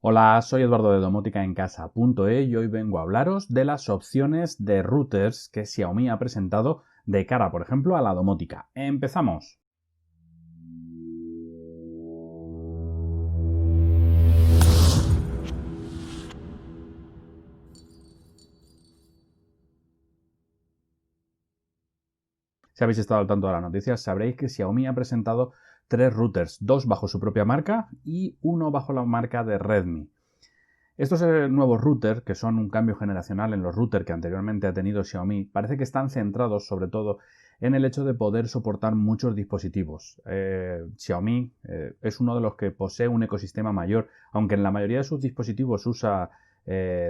Hola, soy Eduardo de domoticaencasa.e y hoy vengo a hablaros de las opciones de routers que Xiaomi ha presentado de cara, por ejemplo, a la domótica. ¡Empezamos! Si habéis estado al tanto de las noticias, sabréis que Xiaomi ha presentado tres routers, dos bajo su propia marca y uno bajo la marca de Redmi. Estos nuevos routers, que son un cambio generacional en los routers que anteriormente ha tenido Xiaomi, parece que están centrados sobre todo en el hecho de poder soportar muchos dispositivos. Xiaomi es uno de los que posee un ecosistema mayor, aunque en la mayoría de sus dispositivos usa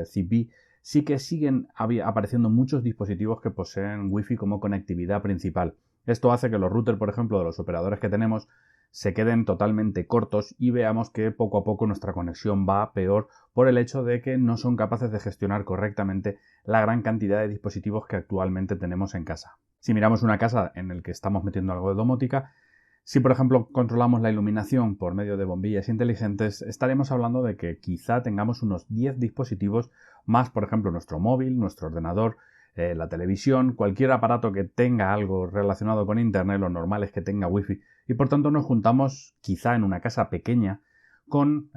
Zigbee, sí que siguen apareciendo muchos dispositivos que poseen Wi-Fi como conectividad principal. Esto hace que los routers, por ejemplo, de los operadores que tenemos, se queden totalmente cortos y veamos que poco a poco nuestra conexión va peor por el hecho de que no son capaces de gestionar correctamente la gran cantidad de dispositivos que actualmente tenemos en casa. Si miramos una casa en la que estamos metiendo algo de domótica, si por ejemplo controlamos la iluminación por medio de bombillas inteligentes, estaremos hablando de que quizá tengamos unos 10 dispositivos más, por ejemplo, nuestro móvil, nuestro ordenador, la televisión, cualquier aparato que tenga algo relacionado con Internet, lo normal es que tenga Wi-Fi, y por tanto nos juntamos quizá en una casa pequeña con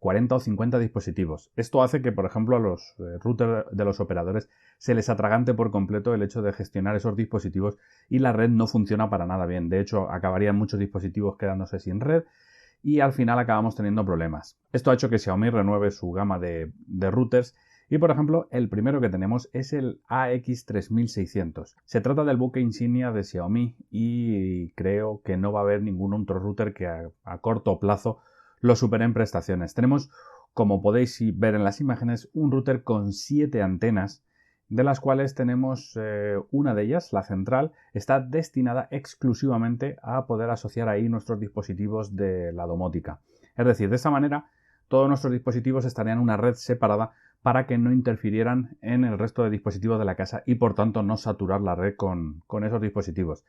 40 o 50 dispositivos. Esto hace que, por ejemplo, a los routers de los operadores se les atragante por completo el hecho de gestionar esos dispositivos y la red no funciona para nada bien. De hecho, acabarían muchos dispositivos quedándose sin red y al final acabamos teniendo problemas. Esto ha hecho que Xiaomi renueve su gama de routers y, por ejemplo, el primero que tenemos es el AX3600. Se trata del buque insignia de Xiaomi y creo que no va a haber ningún otro router que a corto plazo lo supere en prestaciones. Tenemos, como podéis ver en las imágenes, un router con 7 antenas, de las cuales tenemos una de ellas, la central, está destinada exclusivamente a poder asociar ahí nuestros dispositivos de la domótica. Es decir, de esa manera todos nuestros dispositivos estarían en una red separada para que no interfirieran en el resto de dispositivos de la casa y por tanto no saturar la red con esos dispositivos.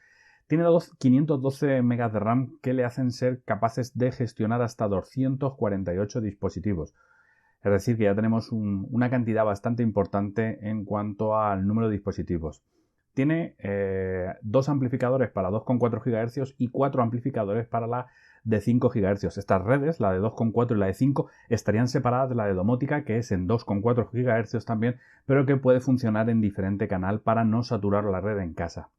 Tiene 512 MB de RAM que le hacen ser capaces de gestionar hasta 248 dispositivos. Es decir, que ya tenemos una cantidad bastante importante en cuanto al número de dispositivos. Tiene dos amplificadores para 2,4 GHz y 4 amplificadores para la de 5 GHz. Estas redes, la de 2,4 y la de 5, estarían separadas de la de domótica, que es en 2,4 GHz también, pero que puede funcionar en diferente canal para no saturar la red en casa.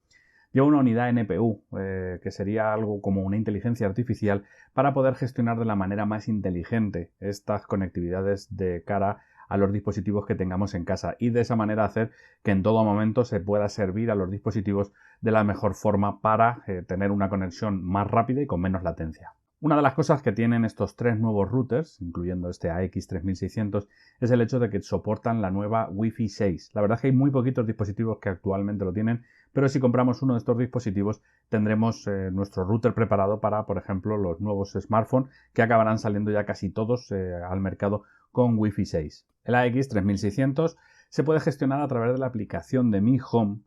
Lleva una unidad NPU, que sería algo como una inteligencia artificial, para poder gestionar de la manera más inteligente estas conectividades de cara a los dispositivos que tengamos en casa y de esa manera hacer que en todo momento se pueda servir a los dispositivos de la mejor forma para tener una conexión más rápida y con menos latencia. Una de las cosas que tienen estos tres nuevos routers, incluyendo este AX3600, es el hecho de que soportan la nueva Wi-Fi 6. La verdad es que hay muy poquitos dispositivos que actualmente lo tienen, pero si compramos uno de estos dispositivos tendremos nuestro router preparado para, por ejemplo, los nuevos smartphones que acabarán saliendo ya casi todos al mercado con Wi-Fi 6. El AX3600 se puede gestionar a través de la aplicación de Mi Home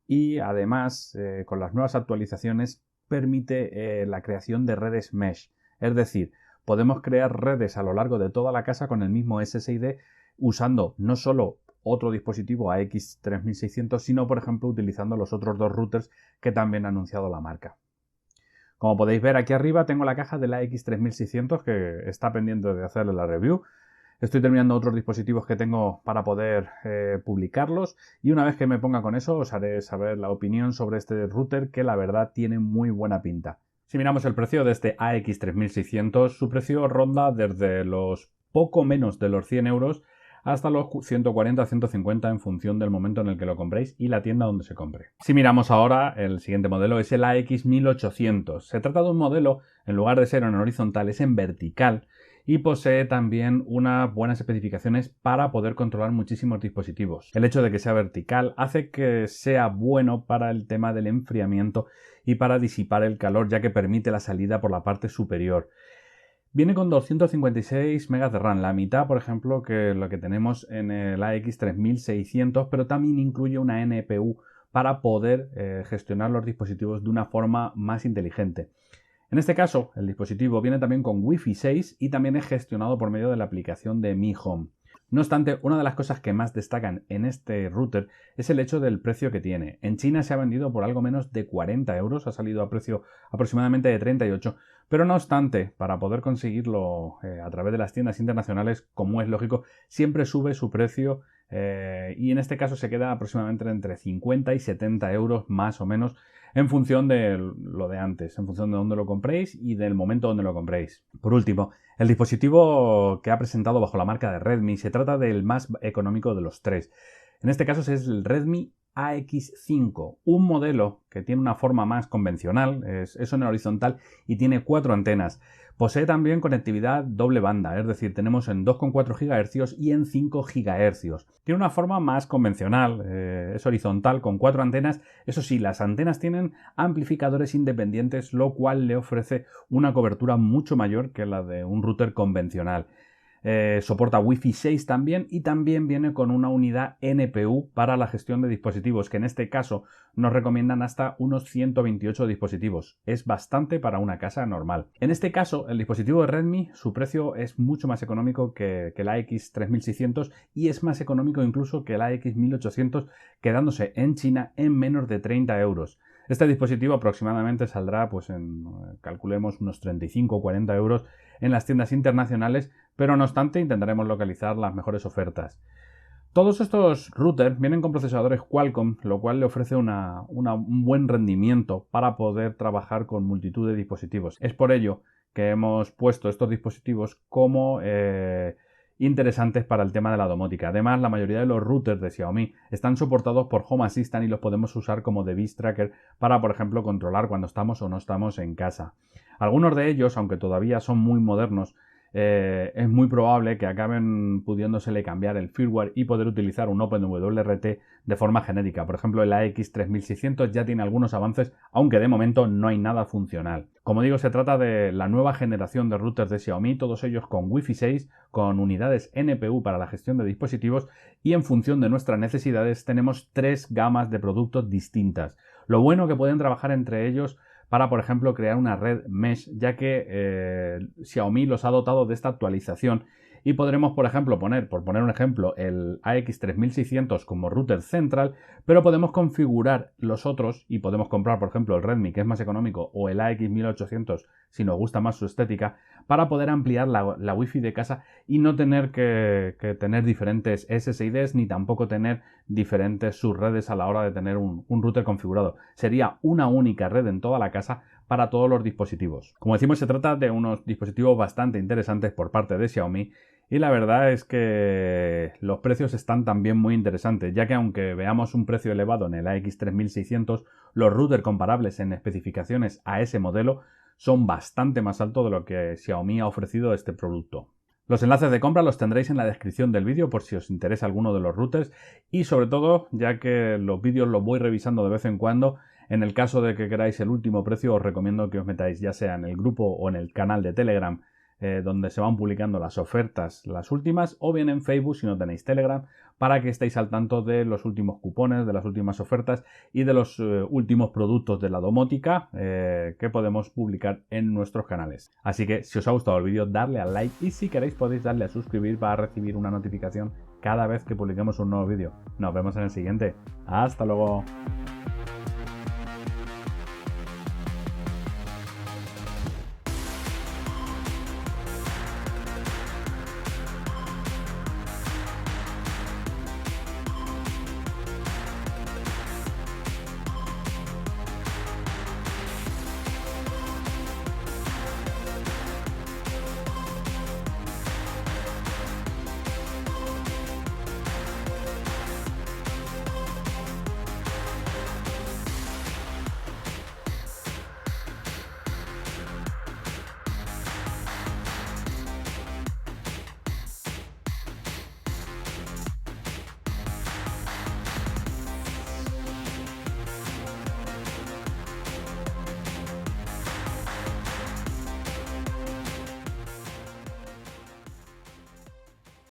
y además con las nuevas actualizaciones permite la creación de redes mesh, es decir, podemos crear redes a lo largo de toda la casa con el mismo SSID usando no solo otro dispositivo AX3600, sino por ejemplo utilizando los otros dos routers que también ha anunciado la marca. Como podéis ver aquí arriba tengo la caja de la AX3600 que está pendiente de hacerle la review. Estoy terminando otros dispositivos que tengo para poder publicarlos y una vez que me ponga con eso os haré saber la opinión sobre este router que la verdad tiene muy buena pinta. Si miramos el precio de este AX3600, su precio ronda desde los poco menos de los 100 euros hasta los 140-150 en función del momento en el que lo compréis y la tienda donde se compre. Si miramos ahora, el siguiente modelo es el AX1800. Se trata de un modelo, en lugar de ser en horizontal, es en vertical y posee también unas buenas especificaciones para poder controlar muchísimos dispositivos. El hecho de que sea vertical hace que sea bueno para el tema del enfriamiento y para disipar el calor, ya que permite la salida por la parte superior. Viene con 256 MB de RAM, la mitad, por ejemplo, que lo que tenemos en el AX3600, pero también incluye una NPU para poder gestionar los dispositivos de una forma más inteligente. En este caso, el dispositivo viene también con Wi-Fi 6 y también es gestionado por medio de la aplicación de Mi Home. No obstante, una de las cosas que más destacan en este router es el hecho del precio que tiene. En China se ha vendido por algo menos de 40 euros, ha salido a precio aproximadamente de 38, pero no obstante, para poder conseguirlo a través de las tiendas internacionales, como es lógico, siempre sube su precio y en este caso se queda aproximadamente entre 50 y 70 euros más o menos en función de lo de antes, en función de dónde lo compréis y del momento donde lo compréis. Por último, el dispositivo que ha presentado bajo la marca de Redmi se trata del más económico de los tres. En este caso es el Redmi AX5, un modelo que tiene una forma más convencional, es en horizontal y tiene 4 antenas. Posee también conectividad doble banda, es decir, tenemos en 2,4 GHz y en 5 GHz. Tiene una forma más convencional, es horizontal con 4 antenas. Eso sí, las antenas tienen amplificadores independientes, lo cual le ofrece una cobertura mucho mayor que la de un router convencional. Soporta Wi-Fi 6 también y también viene con una unidad NPU para la gestión de dispositivos, que en este caso nos recomiendan hasta unos 128 dispositivos. Es bastante para una casa normal. En este caso, el dispositivo de Redmi, su precio es mucho más económico que la AX3600 y es más económico incluso que la AX1800, quedándose en China en menos de 30 euros. Este dispositivo aproximadamente saldrá, calculemos, unos 35 o 40 euros en las tiendas internacionales, pero no obstante intentaremos localizar las mejores ofertas. Todos estos routers vienen con procesadores Qualcomm, lo cual le ofrece un buen rendimiento para poder trabajar con multitud de dispositivos. Es por ello que hemos puesto estos dispositivos como interesantes para el tema de la domótica. Además, la mayoría de los routers de Xiaomi están soportados por Home Assistant y los podemos usar como device tracker para, por ejemplo, controlar cuando estamos o no estamos en casa. Algunos de ellos, aunque todavía son muy modernos, es muy probable que acaben pudiéndosele cambiar el firmware y poder utilizar un OpenWRT de forma genérica. Por ejemplo, el AX3600 ya tiene algunos avances, aunque de momento no hay nada funcional. Como digo, se trata de la nueva generación de routers de Xiaomi, todos ellos con Wi-Fi 6, con unidades NPU para la gestión de dispositivos y en función de nuestras necesidades tenemos 3 gamas de productos distintas. Lo bueno que pueden trabajar entre ellos para, por ejemplo, crear una red mesh, ya que Xiaomi los ha dotado de esta actualización y podremos, por ejemplo, por poner un ejemplo, el AX3600 como router central, pero podemos configurar los otros y podemos comprar, por ejemplo, el Redmi, que es más económico, o el AX1800, si nos gusta más su estética, para poder ampliar la Wi-Fi de casa y no tener que tener diferentes SSIDs ni tampoco tener diferentes subredes a la hora de tener un router configurado. Sería una única red en toda la casa para todos los dispositivos. Como decimos, se trata de unos dispositivos bastante interesantes por parte de Xiaomi y la verdad es que los precios están también muy interesantes, ya que aunque veamos un precio elevado en el AX3600, los routers comparables en especificaciones a ese modelo son bastante más altos de lo que Xiaomi ha ofrecido este producto. Los enlaces de compra los tendréis en la descripción del vídeo por si os interesa alguno de los routers y sobre todo, ya que los vídeos los voy revisando de vez en cuando, en el caso de que queráis el último precio os recomiendo que os metáis ya sea en el grupo o en el canal de Telegram donde se van publicando las ofertas, las últimas, o bien en Facebook si no tenéis Telegram, para que estéis al tanto de los últimos cupones, de las últimas ofertas y de los últimos productos de la domótica que podemos publicar en nuestros canales. Así que si os ha gustado el vídeo, darle al like y si queréis podéis darle a suscribir para recibir una notificación cada vez que publiquemos un nuevo vídeo. Nos vemos en el siguiente. ¡Hasta luego!